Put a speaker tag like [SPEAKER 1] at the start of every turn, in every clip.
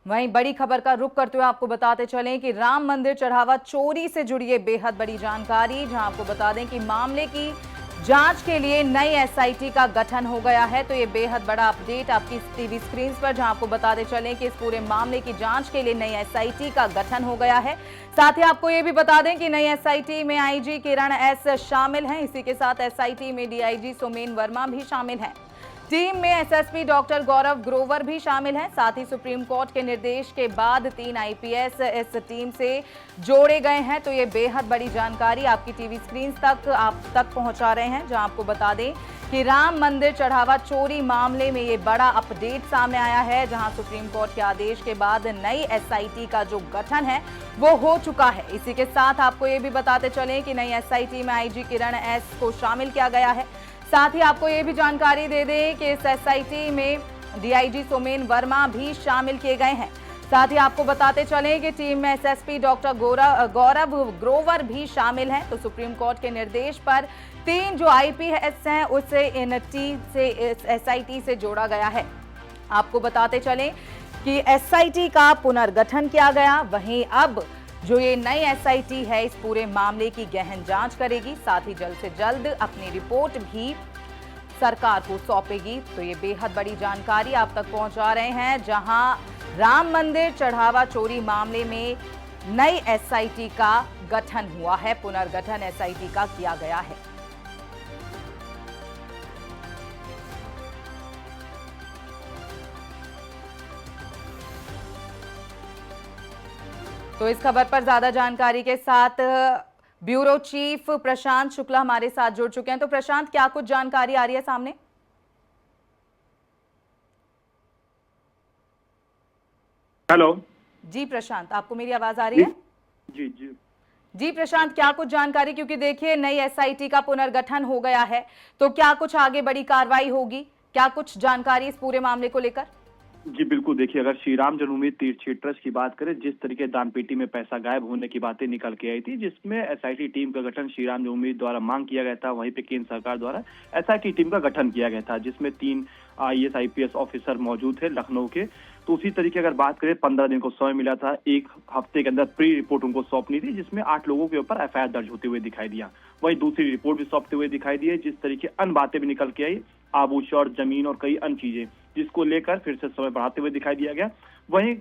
[SPEAKER 1] वहीं बड़ी खबर का रुख करते हुए आपको बताते चलें कि राम मंदिर चढ़ावा चोरी से जुड़ी ये बेहद बड़ी जानकारी, जहां आपको बता दें कि मामले की जांच के लिए नई एसआईटी का गठन हो गया है। तो ये बेहद बड़ा अपडेट आपकी टीवी स्क्रीन पर, जहां आपको बताते चलें कि इस पूरे मामले की जांच के लिए नई एसआईटी का गठन हो गया है। साथ ही आपको ये भी बता दें कि नई एसआईटी में आईजी किरण एस शामिल हैं। इसी के साथ एसआईटी में डीआईजी सोमेन वर्मा भी शामिल हैं। टीम में एसएसपी डॉक्टर गौरव ग्रोवर भी शामिल हैं। साथ ही सुप्रीम कोर्ट के निर्देश के बाद 3 आईपीएस इस टीम से जोड़े गए हैं। तो ये बेहद बड़ी जानकारी आपकी टीवी स्क्रीन तक आप तक पहुंचा रहे हैं, जहां आपको बता दें कि राम मंदिर चढ़ावा चोरी मामले में ये बड़ा अपडेट सामने आया है, जहां सुप्रीम कोर्ट के आदेश के बाद नई एसआईटी का जो गठन है वो हो चुका है। इसी के साथ आपको ये भी बताते चलें कि नई एसआईटी में आईजी किरण एस को शामिल किया गया है। साथ ही आपको ये भी जानकारी दे दें कि इस एसआईटी में डीआईजी सोमेन वर्मा भी शामिल किए गए हैं। साथ ही आपको बताते चलें कि टीम में एसएसपी डॉक्टर गौरव ग्रोवर भी शामिल हैं। तो सुप्रीम कोर्ट के निर्देश पर 3 जो आईपीएस हैं उसे इन टीम से एसआईटी से जोड़ा गया है। आपको बताते चलें कि एसआईटी का पुनर्गठन किया गया। वहीं अब जो ये नई एसआईटी है इस पूरे मामले की गहन जांच करेगी, साथ ही जल्द से जल्द अपनी रिपोर्ट भी सरकार को सौंपेगी। तो ये बेहद बड़ी जानकारी आप तक पहुंचा रहे हैं, जहां राम मंदिर चढ़ावा चोरी मामले में नई एसआईटी का गठन हुआ है, पुनर्गठन एसआईटी का किया गया है। तो इस खबर पर ज्यादा जानकारी के साथ ब्यूरो चीफ प्रशांत शुक्ला हमारे साथ जुड़ चुके हैं। तो प्रशांत, क्या कुछ जानकारी आ रही है सामने?
[SPEAKER 2] हेलो
[SPEAKER 1] जी प्रशांत, आपको मेरी आवाज आ रही है?
[SPEAKER 2] जी जी
[SPEAKER 1] जी प्रशांत, क्या कुछ जानकारी, क्योंकि देखिए नई एसआईटी का पुनर्गठन हो गया है, तो क्या कुछ आगे बड़ी कार्रवाई होगी? क्या कुछ जानकारी इस पूरे मामले को लेकर?
[SPEAKER 2] जी बिल्कुल, देखिए अगर श्री राम जन्मभूमि तीर्थ क्षेत्र ट्रस्ट की बात करें, जिस तरीके दान पेटी में पैसा गायब होने की बातें निकल के आई थी, जिसमें एसआईटी टीम का गठन श्री राम जन्मभूमि द्वारा मांग किया गया था, वहीं पे केंद्र सरकार द्वारा एसआईटी टीम का गठन किया गया था, जिसमें 3 आईएएस आईपीएस ऑफिसर मौजूद थे लखनऊ के। तो उसी तरीके अगर बात करें, 15 दिन को समय मिला था, 1 हफ्ते के अंदर प्री रिपोर्ट उनको सौंपनी थी, जिसमें 8 लोगों के ऊपर एफआईआर दर्ज होते हुए दिखाई दिया। वहीं दूसरी रिपोर्ट भी सौंपते हुए दिखाई दी है, जिस तरीके अन्य बातें भी निकल के आई, आभूषण, जमीन और कई अन्य चीजें, जिसको लेकर फिर से समय बढ़ाते हुए दिखाई दिया गया। वहीं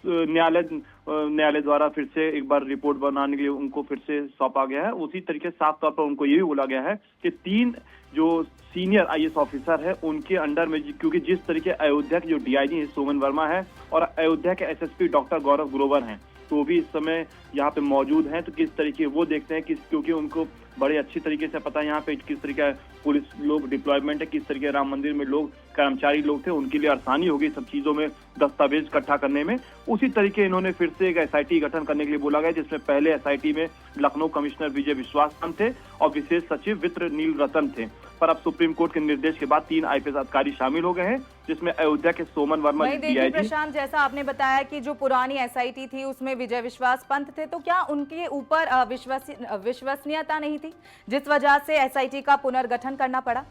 [SPEAKER 2] न्यायालय द्वारा फिर से एक बार रिपोर्ट बनाने के लिए उनको फिर से सौंपा गया है। उसी तरीके साफ तौर पर उनको ये भी बोला गया है कि 3 जो सीनियर आईएएस ऑफिसर है उनके अंडर में, क्योंकि जिस तरीके अयोध्या के जो डीआईजी सोमन वर्मा है और अयोध्या के एसएसपी डॉक्टर गौरव ग्रोवर हैं, तो भी इस समय यहाँ पे मौजूद हैं। तो किस तरीके वो देखते हैं, क्योंकि उनको बड़े अच्छी तरीके से पता है यहाँ पे किस तरीके पुलिस लोग डिप्लॉयमेंट है, किस तरीके राम मंदिर में लोग कर्मचारी लोग थे, उनके लिए आसानी होगी सब चीजों में, दस्तावेज इकट्ठा करने में। उसी तरीके इन्होंने फिर से एक एसआईटी गठन करने के लिए बोला गया, जिसमें पहले एसआईटी में लखनऊ कमिश्नर विजय विश्वास थे और विशेष सचिव वित्र नील रतन थे। पर अब सुप्रीम कोर्ट के निर्देश के बाद 3 आईपीएस अधिकारी शामिल हो गए हैं, जिसमें अयोध्या के सोमन वर्मा डीआईजी।
[SPEAKER 1] प्रशांत, जैसा आपने बताया कि जो पुरानी एसआईटी थी उसमें विजय विश्वास पंत थे, तो क्या उनके ऊपर विश्वसनीयता नहीं थी, जिस वजह से एसआईटी का पुनर्गठन करना पड़ा?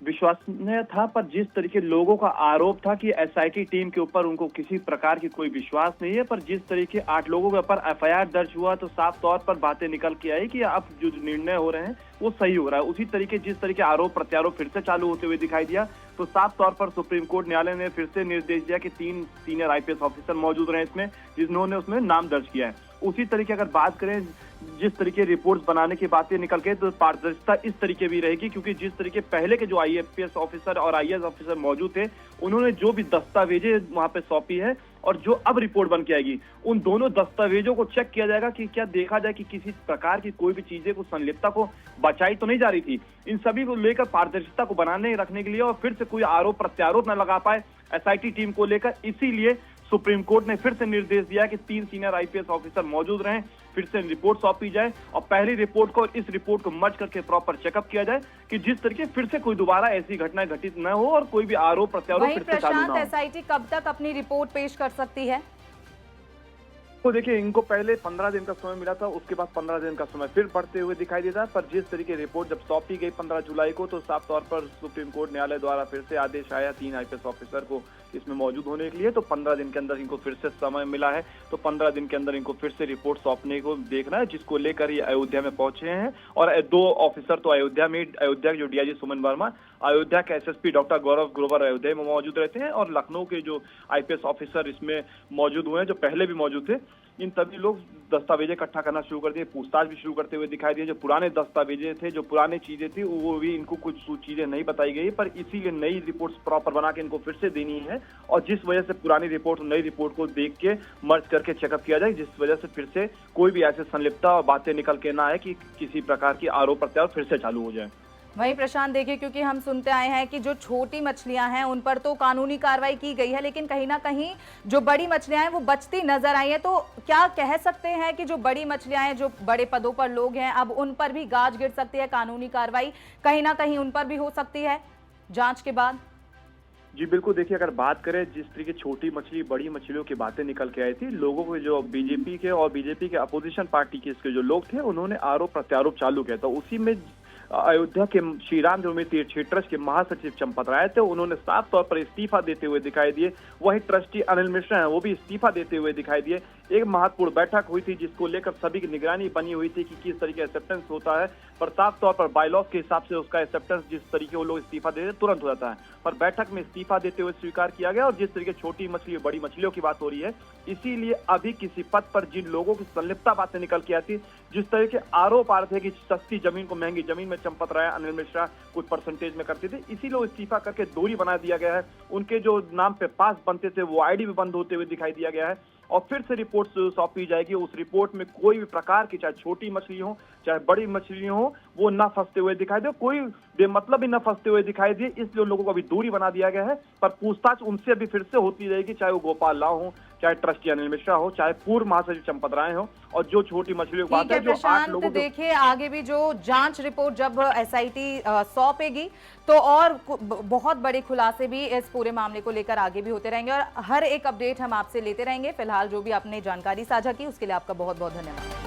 [SPEAKER 2] विश्वसनीय था, पर जिस तरीके लोगों का आरोप था कि एसआईटी टीम के ऊपर उनको किसी प्रकार की कोई विश्वास नहीं है, पर जिस तरीके 8 लोगों के ऊपर एफआईआर दर्ज हुआ, तो साफ तौर पर बातें निकल के आई कि अब जो निर्णय हो रहे हैं वो सही हो रहा है। उसी तरीके जिस तरीके आरोप प्रत्यारोप फिर से चालू होते हुए दिखाई दिया, तो साफ तौर पर सुप्रीम कोर्ट न्यायालय ने फिर से निर्देश दिया कि 3 सीनियर आईपीएस ऑफिसर मौजूद रहे इसमें, जिन्होंने उसमें नाम दर्ज किया है। उसी तरीके अगर बात करें, जिस तरीके रिपोर्ट्स बनाने की बातें निकल के, तो पारदर्शिता इस तरीके भी रहेगी, क्योंकि जिस तरीके पहले के जो आईपीएस ऑफिसर और आईएएस ऑफिसर मौजूद थे, उन्होंने जो भी दस्तावेजें वहां पे सौंपी है और जो अब रिपोर्ट बन के आएगी, उन दोनों दस्तावेजों को चेक किया जाएगा कि क्या देखा जाए कि किसी प्रकार की कोई भी चीजें को संलिप्तता को बचाई तो नहीं जा रही थी। इन सभी को लेकर पारदर्शिता को बनाने रखने के लिए और फिर से कोई आरोप प्रत्यारोप न लगा पाए एसआईटी टीम को लेकर, इसीलिए सुप्रीम कोर्ट ने फिर से निर्देश दिया कि 3 सीनियर आईपीएस ऑफिसर मौजूद रहें, फिर से रिपोर्ट सौंपी जाए और पहली रिपोर्ट को इस रिपोर्ट को मर्ज करके प्रॉपर चेकअप किया जाए, कि जिस तरीके फिर से कोई दोबारा ऐसी घटनाएं घटित न हो और कोई भी आरोप प्रत्यारोप फिर से चालू न हो।
[SPEAKER 1] एसआईटी कब तक अपनी रिपोर्ट पेश कर सकती है?
[SPEAKER 2] तो देखिए, इनको पहले 15 दिन का समय मिला था, उसके बाद 15 दिन का समय फिर बढ़ते हुए दिखाई देता है। पर जिस तरीके रिपोर्ट जब सौंपी गई 15 जुलाई को, तो साफ तौर पर सुप्रीम कोर्ट न्यायालय द्वारा फिर से आदेश आया 3 आईपीएस ऑफिसर को इसमें मौजूद होने के लिए। तो 15 दिन के अंदर इनको फिर से समय मिला है, तो 15 दिन के अंदर इनको फिर से रिपोर्ट सौंपने को देखना है, जिसको लेकर ये अयोध्या में पहुंचे हैं। और 2 ऑफिसर तो अयोध्या के जो डीआईजी सुमन वर्मा, अयोध्या के एसएसपी डॉक्टर गौरव ग्रोवर अयोध्या में मौजूद रहते हैं, और लखनऊ के जो आईपीएस ऑफिसर इसमें मौजूद हुए हैं, जो पहले भी मौजूद थे। इन सभी लोग दस्तावेजें इकट्ठा करना शुरू कर दिए, पूछताछ भी शुरू करते हुए दिखाई दिए। जो पुराने दस्तावेजें थे, जो पुरानी चीजें थी, वो भी इनको कुछ चीजें नहीं बताई गई, पर इसीलिए नई रिपोर्ट्स प्रॉपर बना के इनको फिर से देनी है, और जिस वजह से पुरानी रिपोर्ट नई रिपोर्ट को देख के मर्ज करके चेकअप किया जाए, जिस वजह से फिर से कोई भी ऐसे संलिप्तता और बातें निकल के ना आए कि किसी प्रकार की आरोप प्रत्यारोप फिर से चालू हो जाए।
[SPEAKER 1] वहीं प्रशांत देखिए, क्योंकि हम सुनते आए हैं कि जो छोटी मछलियां हैं उन पर तो कानूनी कार्रवाई की गई है, लेकिन कहीं ना कहीं जो बड़ी मछलियां हैं वो बचती नजर आई हैं। तो क्या कह सकते हैं कि जो बड़ी मछलियां हैं, जो बड़े पदों पर लोग हैं, अब उन पर भी गाज गिर सकती है, कानूनी कार्रवाई कहीं ना कहीं उन पर भी हो सकती है जांच के बाद?
[SPEAKER 2] जी बिल्कुल, देखिए, अगर बात करें जिस तरीके छोटी मछली बड़ी मछलियों की बातें निकल के आई थी, लोगों को जो बीजेपी के और बीजेपी के अपोजिशन पार्टी के इसके जो लोग थे, उन्होंने आरोप प्रत्यारोप चालू किया था। उसी में अयोध्या के श्री राम जन्मभूमि तीर्थ क्षेत्र ट्रस्ट के महासचिव चंपत राय थे, उन्होंने साफ तौर पर इस्तीफा देते हुए दिखाई दिए। वहीं ट्रस्टी अनिल मिश्रा हैं, वो भी इस्तीफा देते हुए दिखाई दिए। एक महत्वपूर्ण बैठक हुई थी, जिसको लेकर सभी की निगरानी बनी हुई थी कि किस तरीके एक्सेप्टेंस होता है, पर साफ तौर पर बायलॉ के हिसाब से उसका एक्सेप्टेंस जिस तरीके वो लोग इस्तीफा देते तुरंत हो जाता है, पर बैठक में इस्तीफा देते हुए स्वीकार किया गया। और जिस तरीके छोटी मछली बड़ी मछलियों की बात हो रही है, इसीलिए अभी किसी पद पर जिन लोगों की संलिप्तता बातें निकल के आती, जिस तरह के आरोप आ रहे थे कि सस्ती जमीन को महंगी जमीन में चंपत राय अनिल मिश्रा कुछ परसेंटेज में करते थे, इसी लोग इस्तीफा करके दूरी बना दिया गया है। उनके जो नाम पे पास बनते थे वो आईडी भी बंद होते हुए दिखाई दिया गया है, और फिर से रिपोर्ट सौंपी जाएगी। उस रिपोर्ट में कोई भी प्रकार की, चाहे छोटी मछली हो चाहे बड़ी मछली हो, वो न फंसते हुए दिखाई दे, कोई बेमतलब भी न फंसते हुए दिखाई दे, इसलिए उन लोगों को अभी दूरी बना दिया गया है। पर पूछताछ उनसे अभी फिर से होती रहेगी, चाहे वो गोपाल राव हो, चाहे ट्रस्टी अनिल मिश्रा हो, चाहे पूर्व महासचिव चंपत राय हो, और जो छोटी मछलियों की बात है, जो 8 लोगों को
[SPEAKER 1] देखिए आगे भी जो जांच रिपोर्ट जब एसआईटी सौंपेगी, तो और बहुत बड़े खुलासे भी इस पूरे मामले को लेकर आगे भी होते रहेंगे, और हर एक अपडेट हम आपसे लेते रहेंगे। फिलहाल जो भी आपने जानकारी साझा की उसके लिए आपका बहुत बहुत धन्यवाद।